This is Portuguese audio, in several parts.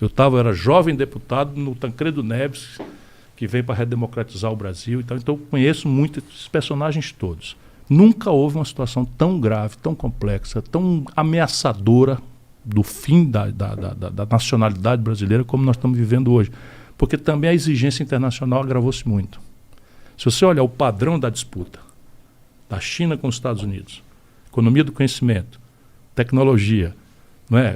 Eu era jovem deputado no Tancredo Neves, que veio para redemocratizar o Brasil. Então eu conheço muito esses personagens todos. Nunca houve uma situação tão grave, tão complexa, tão ameaçadora do fim da nacionalidade brasileira como nós estamos vivendo hoje. Porque também a exigência internacional agravou-se muito. Se você olhar o padrão da disputa da China com os Estados Unidos, economia do conhecimento, tecnologia, não é?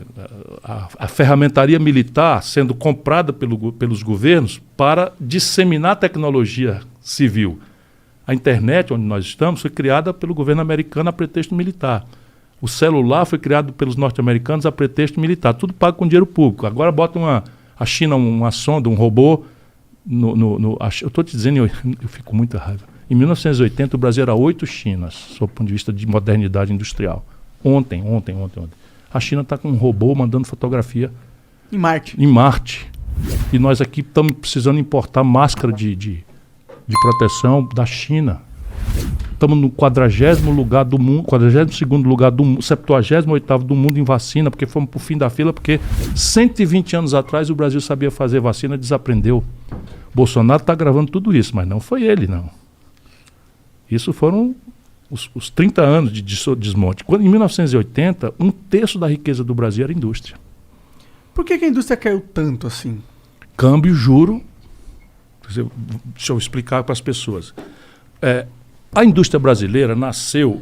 A ferramentaria militar sendo comprada pelos governos para disseminar a tecnologia civil. A internet, onde nós estamos, foi criada pelo governo americano a pretexto militar. O celular foi criado pelos norte-americanos a pretexto militar. Tudo pago com dinheiro público. Agora bota a China uma sonda, um robô. Eu estou te dizendo, eu fico com muita raiva. Em 1980, o Brasil era 8 Chinas, sob o ponto de vista de modernidade industrial. Ontem. A China está com um robô mandando fotografia em Marte. E nós aqui estamos precisando importar máscara de proteção da China. Estamos no 40º lugar do mundo, 42º lugar do mundo, 78º do mundo em vacina, porque fomos para o fim da fila, porque 120 anos atrás o Brasil sabia fazer vacina, desaprendeu. Bolsonaro está gravando tudo isso, mas não foi ele, não. Isso foram os 30 anos de desmonte. Em 1980, 1/3 da riqueza do Brasil era indústria. Por que a indústria caiu tanto assim? Câmbio, juro. Deixa eu explicar para as pessoas. A indústria brasileira nasceu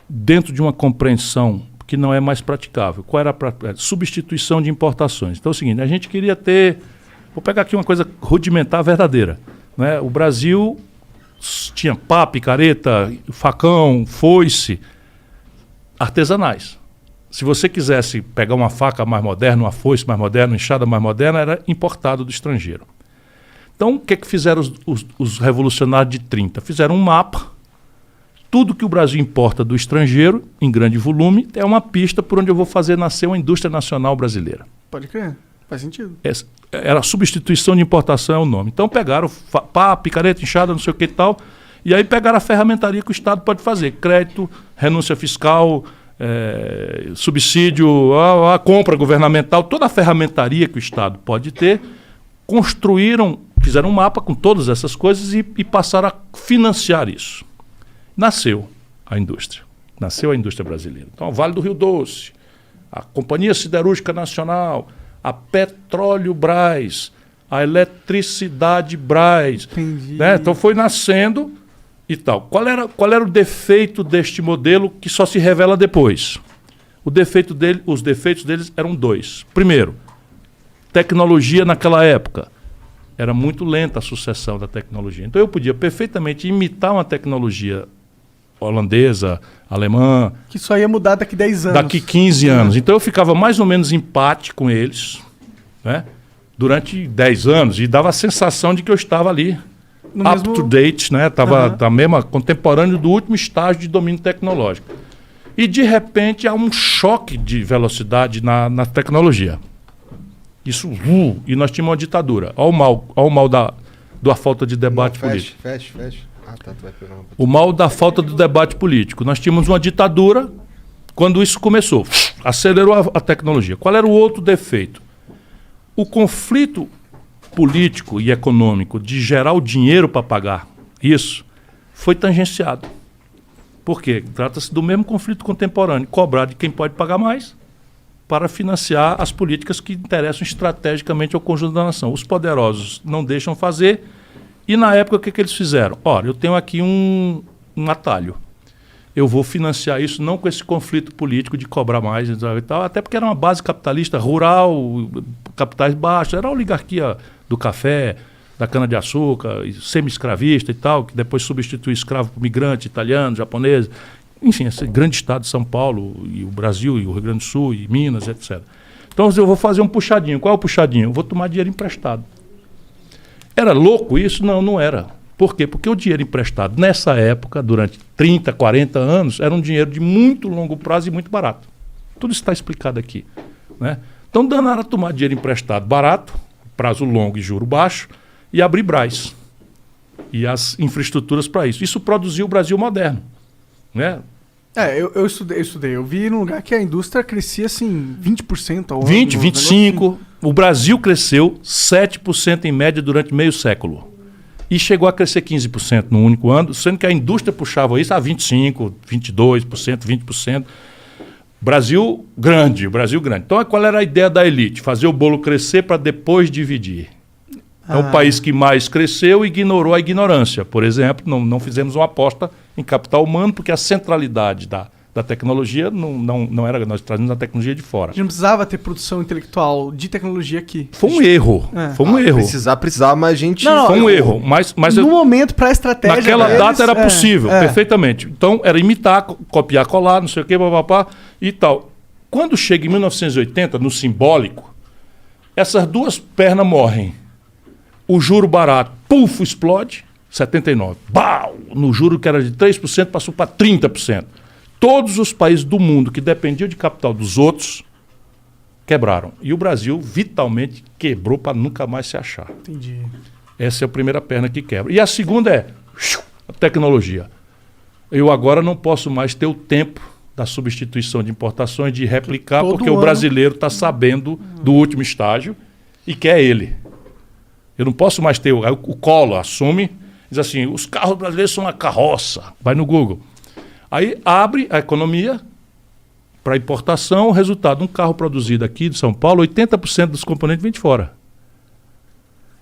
dentro de uma compreensão que não é mais praticável. Qual era a substituição de importações? Então é o seguinte, a gente queria ter... Vou pegar aqui uma coisa rudimentar verdadeira, né? O Brasil tinha pá, picareta, facão, foice, artesanais. Se você quisesse pegar uma faca mais moderna, uma foice mais moderna, uma enxada mais moderna, era importado do estrangeiro. Então, o que fizeram os revolucionários de 30? Fizeram um mapa. Tudo que o Brasil importa do estrangeiro, em grande volume, é uma pista por onde eu vou fazer nascer uma indústria nacional brasileira. Pode crer, faz sentido. Era a substituição de importação, é o nome. Então, pegaram pá, picareta, enxada, não sei o que e tal, e aí pegaram a ferramentaria que o Estado pode fazer. Crédito, renúncia fiscal, subsídio, a compra governamental, toda a ferramentaria que o Estado pode ter, fizeram um mapa com todas essas coisas e passaram a financiar isso. Nasceu a indústria brasileira. Então, o Vale do Rio Doce, a Companhia Siderúrgica Nacional, a Petróleo Brás, a Eletricidade Brás. Né? Então, foi nascendo e tal. Qual era o defeito deste modelo que só se revela depois? Os defeitos deles eram 2. Primeiro, tecnologia naquela época. Era muito lenta a sucessão da tecnologia. Então eu podia perfeitamente imitar uma tecnologia holandesa, alemã... Que só ia mudar daqui 10 anos. Daqui 15 anos. Então eu ficava mais ou menos em empate com eles, né, durante 10 anos e dava a sensação de que eu estava ali, to date, né, estava da mesma, contemporâneo do último estágio de domínio tecnológico. E de repente há um choque de velocidade na tecnologia. Isso, e nós tínhamos uma ditadura. Olha o mal da falta de debate político. Fecha. Tu vai pegar uma... O mal da falta do debate político. Nós tínhamos uma ditadura quando isso começou. Acelerou a tecnologia. Qual era o outro defeito? O conflito político e econômico de gerar o dinheiro para pagar isso foi tangenciado. Por quê? Trata-se do mesmo conflito contemporâneo. Cobrar de quem pode pagar mais para financiar as políticas que interessam estrategicamente ao conjunto da nação. Os poderosos não deixam fazer e, na época, o que eles fizeram? Olha, eu tenho aqui um atalho. Eu vou financiar isso não com esse conflito político de cobrar mais e tal, até porque era uma base capitalista rural, capitais baixos, era a oligarquia do café, da cana-de-açúcar, semi-escravista e tal, que depois substitui escravo por migrante, italiano, japonês. Enfim, esse grande estado de São Paulo, e o Brasil, e o Rio Grande do Sul, e Minas, etc. Então eu vou fazer um puxadinho. Qual é o puxadinho? Eu vou tomar dinheiro emprestado. Era louco isso? Não, não era. Por quê? Porque o dinheiro emprestado, nessa época, durante 30, 40 anos, era um dinheiro de muito longo prazo e muito barato. Tudo isso está explicado aqui, né? Então, danaram a tomar dinheiro emprestado barato, prazo longo e juro baixo, e abrir Brás. E as infraestruturas para isso. Isso produziu o Brasil moderno, né? Eu estudei. Eu vi num lugar que a indústria crescia assim 20% ao ano. 20, 25. O Brasil cresceu 7% em média durante meio século. E chegou a crescer 15% no único ano, sendo que a indústria puxava isso a 25%, 22%, 20%. Brasil grande. Então, qual era a ideia da elite? Fazer o bolo crescer para depois dividir. Então, o país que mais cresceu ignorou a ignorância. Por exemplo, não fizemos uma aposta em capital humano, porque a centralidade da tecnologia não era... Nós trazíamos a tecnologia de fora. A gente não precisava ter produção intelectual de tecnologia aqui. Foi um erro. Foi um erro. Precisar, mas a gente... Foi um erro. Mas no momento, para a estratégia naquela deles, data era possível, perfeitamente. Então, era imitar, copiar, colar, não sei o quê, papapá, e tal. Quando chega em 1980, no simbólico, essas duas pernas morrem. O juro barato, explode, 79. Bau! No juro que era de 3%, passou para 30%. Todos os países do mundo que dependiam de capital dos outros quebraram. E o Brasil vitalmente quebrou para nunca mais se achar. Entendi. Essa é a primeira perna que quebra. E a segunda é a tecnologia. Eu agora não posso mais ter o tempo da substituição de importações, de replicar, porque o brasileiro está sabendo do último estágio e quer ele. Eu não posso mais ter... O Collor assume, diz assim, os carros brasileiros são uma carroça. Vai no Google. Aí abre a economia para importação, o resultado, um carro produzido aqui de São Paulo, 80% dos componentes vem de fora.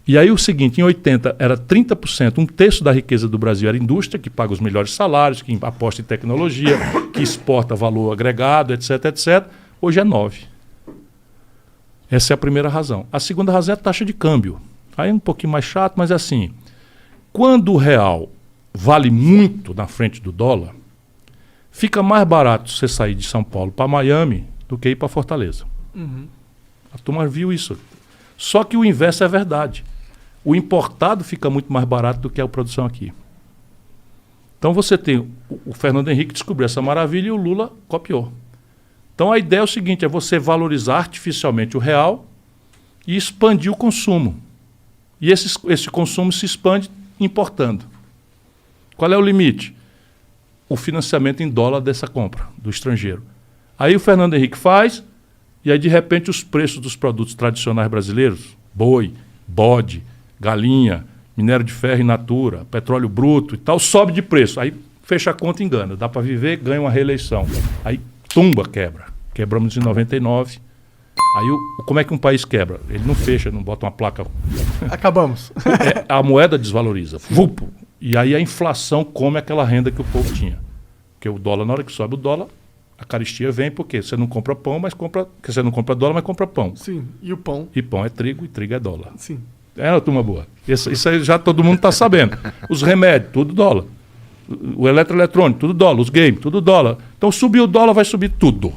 E aí o seguinte, em 80 era 30%, um terço da riqueza do Brasil era indústria, que paga os melhores salários, que aposta em tecnologia, que exporta valor agregado, etc, etc. Hoje é 9%. Essa é a primeira razão. A segunda razão é a taxa de câmbio. Aí é um pouquinho mais chato, mas é assim, quando o real vale muito na frente do dólar, fica mais barato você sair de São Paulo para Miami do que ir para Fortaleza. A turma viu isso. Só que o inverso é verdade. O importado fica muito mais barato do que a produção aqui. Então você tem... O Fernando Henrique descobriu essa maravilha e o Lula copiou. Então a ideia é o seguinte, é você valorizar artificialmente o real e expandir o consumo. E esse consumo se expande importando. Qual é o limite? O financiamento em dólar dessa compra do estrangeiro. Aí o Fernando Henrique faz, e aí de repente os preços dos produtos tradicionais brasileiros, boi, bode, galinha, minério de ferro in natura, petróleo bruto e tal, sobe de preço. Aí fecha a conta e engana. Dá para viver, ganha uma reeleição. Aí tumba, quebra. Quebramos em 99. Aí como é que um país quebra? Ele não fecha, não bota uma placa. Acabamos. A moeda desvaloriza. Vupo. E aí a inflação come aquela renda que o povo tinha. Porque o dólar, na hora que sobe o dólar, a caristia vem porque você não compra pão, mas compra... Porque você não compra dólar, mas compra pão. Sim, e o pão? E pão é trigo, e trigo é dólar. Sim. É uma turma boa. Isso aí já todo mundo está sabendo. Os remédios, tudo dólar. O eletroeletrônico, tudo dólar. Os games, tudo dólar. Então subir o dólar, vai subir tudo.